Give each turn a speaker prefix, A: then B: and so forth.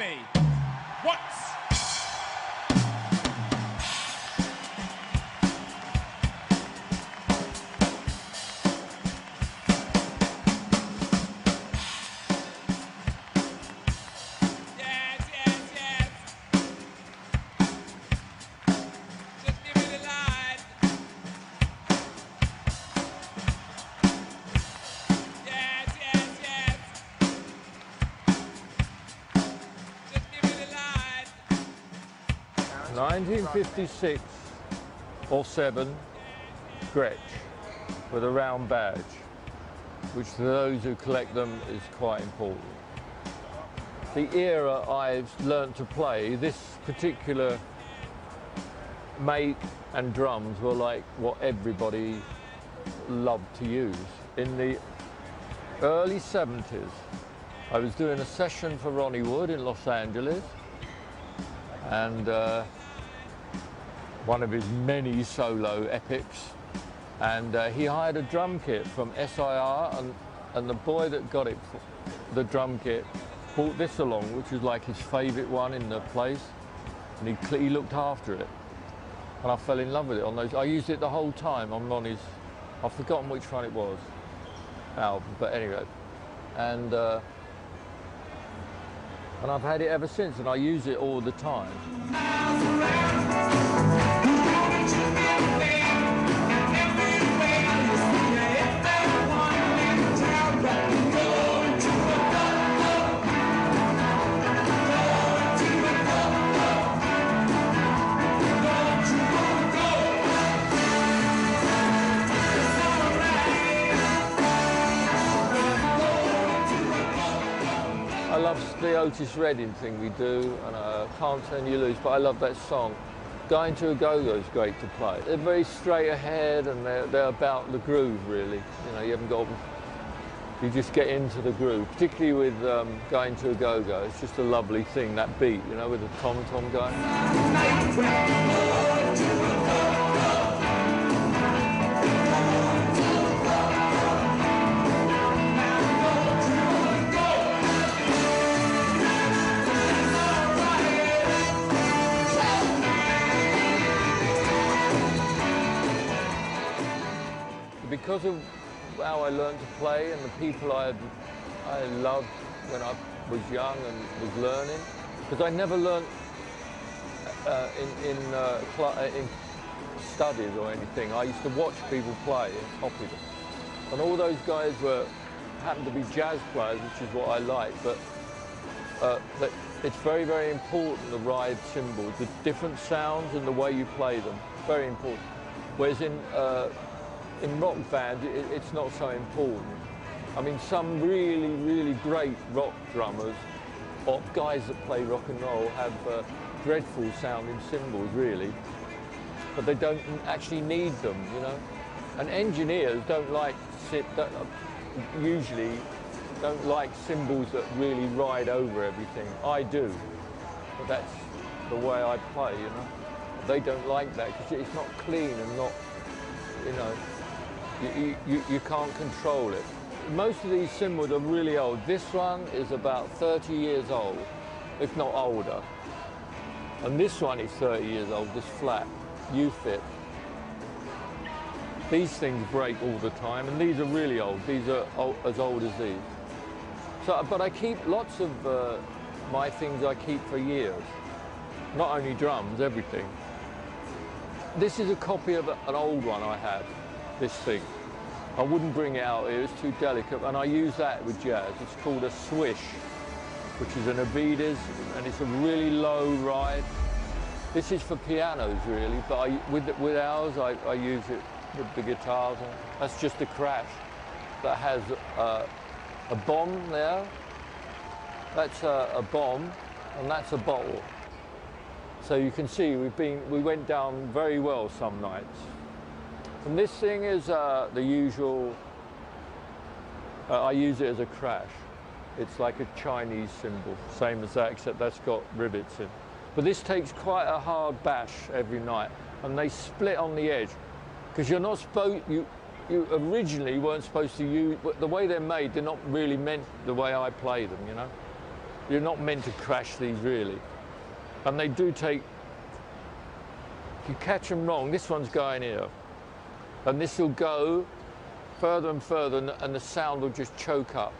A: ready. Once. Yes, yes, yes. Just give me the line. Yes, yes, yes. Just give me the line.
B: 1956 or 7 Gretsch with a round badge, which to those who collect them is quite important. The era I've learnt to play, this particular make and drums were like what everybody loved to use. In the early 70s, I was doing a session for Ronnie Wood in Los Angeles, and one of his many solo epics, and he hired a drum kit from SIR, and the boy that got it, the drum kit, brought this along, which was like his favourite one in the place, and he looked after it, and I fell in love with it on those. I used it the whole time on Ronnie's, I've forgotten which one it was, album, but anyway, and I've had it ever since, and I use it all the time. I love the Otis Redding thing we do, and Can't Turn You Loose, but I love that song. Going to a Go-Go is great to play. They're very straight ahead, and they're about the groove, really. You know, you haven't got, you just get into the groove, particularly with Going to a Go-Go. It's just a lovely thing, that beat, you know, with the tom-tom going. Because of how I learned to play and the people I loved when I was young and was learning, because I never learned in studies or anything. I used to watch people play and copy them. And all those guys happened to be jazz players, which is what I like, but it's very, very important, the ride cymbals, the different sounds and the way you play them, very important. Whereas in rock bands, it's not so important. I mean, some really, really great rock drummers, or guys that play rock and roll, have dreadful sounding cymbals, really, but they don't actually need them, you know. And engineers usually don't like cymbals that really ride over everything. I do, but that's the way I play, you know. They don't like that because it's not clean and not, you know, you can't control it. Most of these cymbals are really old. This one is about 30 years old, if not older. And this one is 30 years old, this flat, U-fit. These things break all the time, and these are really old. These are as old as these. So, but I keep lots of my things I keep for years. Not only drums, everything. This is a copy of an old one I had. This thing. I wouldn't bring it out here, it's too delicate, and I use that with jazz. It's called a swish, which is an Avides, and it's a really low ride. This is for pianos, really, but with ours, I use it with the guitars. That's just a crash that has a bomb there. That's a bomb, and that's a bottle. So you can see we went down very well some nights. And this thing is the usual, I use it as a crash. It's like a Chinese cymbal, same as that, except that's got rivets in. But this takes quite a hard bash every night, and they split on the edge, because you're not supposed, you originally weren't supposed to use, the way they're made, they're not really meant the way I play them, you know? You're not meant to crash these really. And they do take, if you catch them wrong, this one's going here. And this will go further and further and the sound will just choke up.